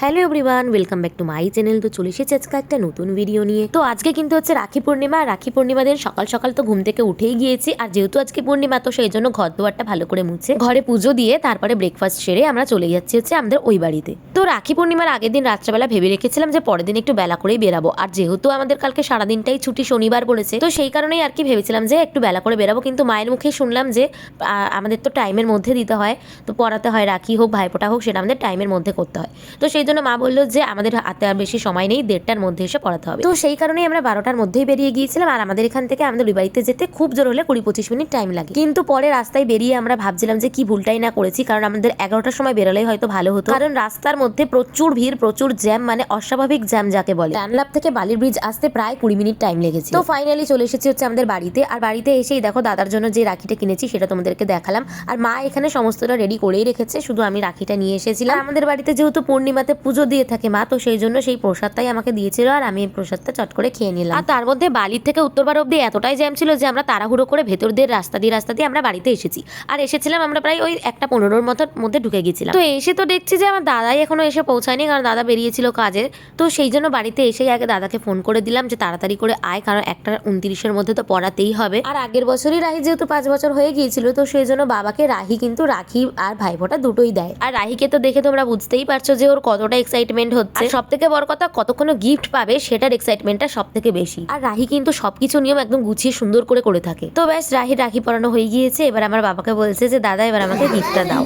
Hello everyone, welcome back to my channel. তো চলে এসেছি আজকে একটা নতুন ভিডিও নিয়ে। তো আজকে কিন্তু হচ্ছে রাখি পূর্ণিমা। রাখি পূর্ণিমা দিন সকাল সকাল তো ঘুম থেকে উঠেই গিয়েছি, আর যেহেতু আজকে পূর্ণিমা তো সেই জন্য ঘর দুয়ারটা ভালো করে মুছে ঘরে পুজো দিয়ে তারপরে ব্রেকফাস্ট সেরে আমরা চলে যাচ্ছি হচ্ছে আমাদের ওই বাড়িতে। তো রাখি পূর্ণিমার আগের দিন রাত্রেবেলা ভেবে রেখেছিলাম যে পরের দিন একটু বেলা করেই বেরাবো, আর যেহেতু আমাদের কালকে সারাদিনটাই ছুটি, শনিবার পড়েছে, তো সেই কারণেই আর কি ভেবেছিলাম যে একটু বেলা করে বেরাবো। কিন্তু মায়ের মুখে শুনলাম যে আমাদের তো টাইমের মধ্যে দিতে হয়, তো পড়াতে হয়, রাখি হোক ভাইফোঁটা হোক সেটা আমাদের টাইমের মধ্যে করতে হয়। তো সেই জন্য মা বললো যে আমাদের হাতে আর বেশি সময় নেই, 1:30টার মধ্যে এসে পড়াতে হবে। তো সেই কারণেই আমরা 12টার মধ্যেই বেরিয়ে গিয়েছিলাম, আর আমাদের এখান থেকে আমাদের ওই বাড়িতে যেতে খুব জোর হলে 20-25 মিনিট টাইম লাগে। কিন্তু পরে রাস্তায় বেরিয়ে আমরা ভাবছিলাম যে কি ভুলটাই না করেছি, কারণ আমাদের 11টার সময় বেরোলেই হয়তো ভালো হতো, কারণ রাস্তার মধ্যে প্রচুর ভিড়, প্রচুর জ্যাম, মানে অস্বাভাবিক জ্যাম যাকে বলে। ডানলাপ থেকে বালির ব্রিজ আসতে প্রায় 20 মিনিট টাইম লেগেছে। তো ফাইনালি চলে এসেছি হচ্ছে আমাদের বাড়িতে, আর বাড়িতে এসেই দেখো দাদার জন্য যে রাখিটা কিনেছি সেটা তোমাদেরকে দেখালাম, আর মা এখানে সমস্তটা রেডি করেই রেখেছে, শুধু আমি রাখিটা নিয়ে এসেছিলাম। আমাদের বাড়িতে যেহেতু পূর্ণিমাতে পুজো দিয়ে থাকে মা, তো সেই জন্য সেই প্রসাদটাই আমাকে দিয়েছিল, আর আমি এই প্রসাদটা চট করে খেয়ে নিলাম। আর তার মধ্যে বালির থেকে উত্তরপাড়া অব্দি এতটাই জ্যাম ছিল যে আমরা তাড়াহুড়ো করে ভেতর দিয়ে রাস্তা দিয়ে আমরা বাড়িতে এসেছি। আর এসেছিলাম আমরা প্রায় ওই 1:15 মধ্যে ঢুকে গেছিলাম। তো এসে তো দেখছি যে আমার দাদাই এখনো এসে পৌঁছায়নি, কারণ দাদা বেরিয়েছিল কাজে। তো সেই জন্য বাড়িতে এসেই আগে দাদাকে ফোন করে দিলাম যে তাড়াতাড়ি করে আয়, কারণ 1:29 মধ্যে তো পড়াতেই হবে। আর আগের বছরই রাহি যেহেতু 5 বছর হয়ে গিয়েছিল, তো সেই জন্য বাবাকে রাহি কিন্তু রাখি আর ভাইফোঁটা দুটোই দেয়। আর রাহিকে তো দেখে তোমরা বুঝতেই পারছো যে ওর কতটা এক্সাইটমেন্ট হচ্ছে। সব থেকে বড় কথা, কতক্ষণ গিফট পাবে সেটার এক্সাইটমেন্টটা সব থেকে বেশি। আর রাহি কিন্তু সবকিছু নিয়ম একদম গুছিয়ে সুন্দর করে থাকে। তো ব্যাস রাহি রাখি পরানো হয়ে গিয়েছে। এবার আমার বাবাকে বলছে যে দাদা এবার আমাকে গিফটটা দাও।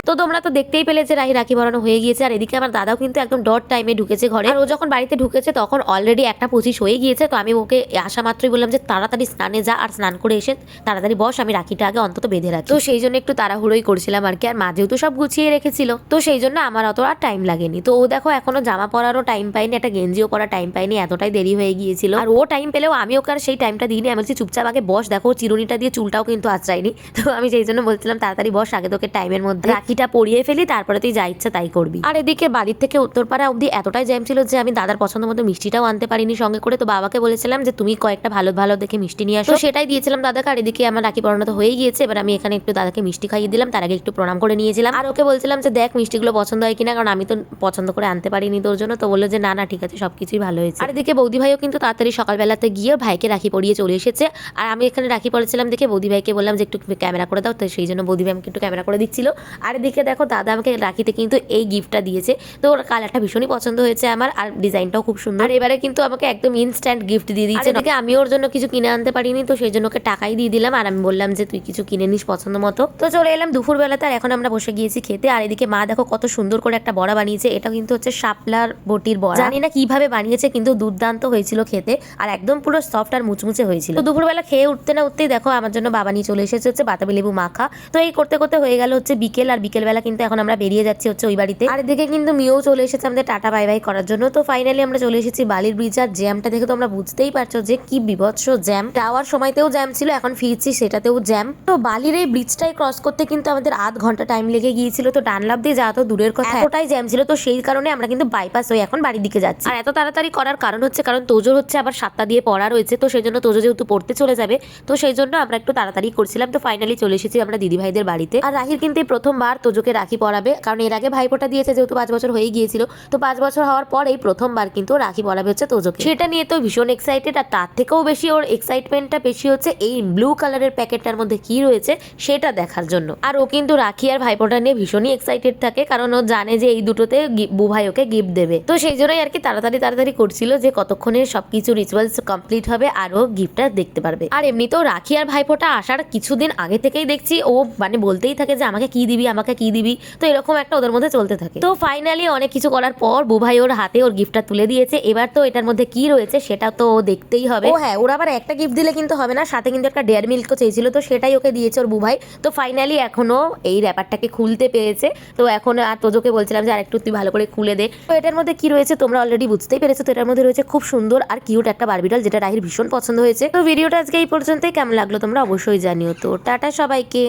তো তোমরা তো দেখতেই পেলে যে রাহি রাখি পরানো হয়ে গিয়েছে, আর এদিকে আমার দাদাও কিন্তু একদম ডট টাইমে ঢুকেছে ঘরে। আর ও যখন বাড়িতে ঢুকেছে তখন অলরেডি 1:25 হয়ে গিয়েছে। তো আমি ওকে আসা মাত্রই বললাম যে তাড়াতাড়ি স্নানে যা, আর স্নান করে এসে তাড়াতাড়ি বস, আমি রাখিটা আগে অন্তত বেঁধে রাখি। তো সেই জন্য একটু তাড়াহুড়োই করছিলাম আর কি। আর মা যেহেতু সব গুছিয়ে রেখেছিল, তো সেই জন্য আমার অত আর টাইম লাগেনি। তো ও দেখো এখনো জামা পরারও টাইম পাইনি, একটা গেঞ্জিও পরা টাইম পাইনি, এতটাই দেরি হয়ে গিয়েছিল। আর ও টাইম পেলেও আমি ওকে আর সেই টাইমটা দিইনি। আমি বলছি চুপচাপ আগে বস, দেখো চিরুনিটা দিয়ে চুলটাও কিন্তু আঁচড়াইনি। তো আমি সেই জন্য বলছিলাম তাড়াতাড়ি বস, আগে তোকে টাইমের মধ্যে রাখিটা পরিয়ে ফেলি, তারপরে তুই যা ইচ্ছা তাই করবি। আর এদিকে বাড়ির থেকে উত্তরপাড়া অব্দি এতটাই জ্যাম ছিল যে আমি দাদার পছন্দ মতো মিষ্টিটাও আনতে পারিনি সঙ্গে করে। তো বাবাকে বলেছিলাম যে তুমি কয়েকটা ভালো ভালো দেখে মিষ্টি নিয়ে আসো, সেটাই দিয়েছিলাম দাদাকে। আর এদিকে আমার রাখি পরানো তো হয়ে গিয়েছে, এবার আমি এখানে একটু দাদাকে মিষ্টি খাইয়ে দিলাম, তার আগে একটু প্রণাম করে নিয়েছিলাম। আর ওকে বলছিলাম যে দেখ মিষ্টিগুলো পছন্দ হয় কিনা, কারণ আমি তো পছন্দ করে আনতে পারিনি তোর জন্য। তো বললো যে না না ঠিক আছে, সবকিছুই ভালো হয়েছে। আর এদিকে বৌদি ভাইও কিন্তু তাড়াতাড়ি সকালবেলাতে গিয়ে ভাইকে রাখি পরিয়ে চলে এসেছে। আর আমি এখানে রাখি পরেছিলাম দেখে বৌদি ভাইকে বললাম যে একটু ক্যামেরা করে দাও, তো সেই জন্য বৌদি ভাই আমাকে একটু ক্যামেরা করে দিচ্ছিল। আর এদিকে দেখো দাদা আমাকে রাখিতে কিন্তু এই গিফটটা দিয়েছে। তো ওর কালারটা ভীষণই পছন্দ হয়েছে আমার, আর ডিজাইনটাও খুব সুন্দর। এবারে কিন্তু আমাকে একদম ইনস্ট্যান্ট গিফট দিয়ে দিয়েছে। এদিকে আমি ওর জন্য কিছু কিনে আনতে পারিনি, তো সেই জন্য ওকে টাকাই দিয়ে দিলাম, আর আমি বললাম যে তুই কিছু কিনে নিস পছন্দ মতো। তো চলে এলাম দুপুর বেলাতে, আর এখন আমরা বসে গিয়েছি খেতে। আর এদিকে মা দেখো কত সুন্দর করে একটা বড়া বানিয়েছে। এটা কিন্তু হচ্ছে শাপলার বটির বড়া, জানি না কিভাবে বানিয়েছে, কিন্তু দুর্দান্ত হয়েছিল খেতে, আর একদম পুরো সফট আর মুচমুচে হয়েছিল। তো দুপুরবেলা খেয়ে উঠতে না উঠতেই দেখো আমার জন্য বাবা নিয়ে চলে এসেছে হচ্ছে বাতাবি লেবু মাখা। তো এই করতে করতে হয়ে গেল হচ্ছে বিকেল, আর বিকেলবেলা কিন্তু এখন আমরা বেরিয়ে যাচ্ছি হচ্ছে ওই বাড়িতে। আর এদিকে কিন্তু মিও চলে এসেছে আমাদের টাটা বাই বাই করার জন্য। তো ফাইনালি আমরা চলে এসেছি বালির ব্রিজ। আর জ্যামটা দেখে তোমরা বুঝতেই পারছো যে কি বিভৎস জ্যাম। যাওয়ার সময়তেও জ্যাম ছিল, এখন ফিরছি সেটাতেও জ্যাম। তো বালির এই ব্রিজটাই ক্রস করতে কিন্তু আমাদের আধ ঘন্টা টাইম লেগে গিয়েছিল। তো ডানলাপ দিয়ে যাওয়া তো দূরের কথা, এতটাই জ্যাম ছিল। তো সেই কারণে আমরা কিন্তু বাইপাস হয়ে এখন বাড়ির দিকে যাচ্ছি। আর এত তাড়াতাড়ি করার কারণ হচ্ছে কারণ তোজোর হচ্ছে আবার 7টা দিয়ে পড়া রয়েছে, তো সেই জন্য তোজো যেহেতু পড়তে চলে যাবে, তো সেই জন্য আমরা একটু তাড়াতাড়ি করছিলাম। তো ফাইনালি চলে এসেছি আমরা দিদি ভাইদের বাড়িতে। আর রাহির কিন্তু প্রথমবার তোজোকে রাখি পরাবে, কারণ এর আগে ভাইফোঁটা দিয়েছে যেহেতু 5 বছর হয়ে গিয়েছিল। তো 5 বছর হওয়ার পর এই প্রথমবার কিন্তু রাখি পরাবে হচ্ছে তোজোকে। সেটা নিয়ে তো ভীষণ এক্সাইটেড, আর তার থেকেও বেশি ওর এক্সাইটমেন্টটা বেশি হচ্ছে এই ব্লু কালারের প্যাকেটটার মধ্যে কি রয়েছে সেটা দেখার জন্য। আর ও কিন্তু রাখি আর ভাইফোঁটা নিয়ে ভীষণই এক্সাইটেড থাকে, কারণ ও জানে যে এই দুটোতে বুভাই ওকে গিফট দেবে। তো সেই জন্যই আর কি তাড়াতাড়ি করছিল যে কতক্ষণে সবকিছু রিচুয়ালস কমপ্লিট হবে আর ও গিফটটা দেখতে পারবে। আর এমনিতেও রাখি আর ভাইফোঁটা আসার কিছুদিন আগে থেকেই দেখছি ও মানে বলতেই থাকে যে আমাকে কি দিবি আমাকে কি দিবি, তো এরকম একটা ওদের মধ্যে চলতে থাকে। তো ফাইনালি অনেক কিছু করার পর বুভাই ওর হাতে ওর গিফটটা তুলে দিয়েছে। এবার তো এটার মধ্যে কি রয়েছে সেটা তো দেখতেই হবে। ও হ্যাঁ, ওরা আবার একটা গিফট দিলে কিন্তু হবে না, সাথে কিন্তু একটা ডেয়ারি মিল্কও চেয়েছিল, তো সেটাই ওকে দিয়েছে ওর বুভাই। তো ফাইনালি এখনো এই র্যাপারটাকে খুলতে পেরেছে। তো এখন আর তোজোকে বলছিলাম যে আরেকটু তুই ভালো করে খুলে দে। তো এটার মধ্যে কি রয়েছে তোমরা অলরেডি বুঝতেই পেরেছো। তো এটার মধ্যে রয়েছে খুব সুন্দর আর কিউট একটা বারবি ডল, যেটা রাহির ভীষণ পছন্দ হয়েছে। তো ভিডিওটা আজকে এই পর্যন্তই, কেমন লাগলো তোমরা অবশ্যই জানিও। তো টাটা সবাইকে।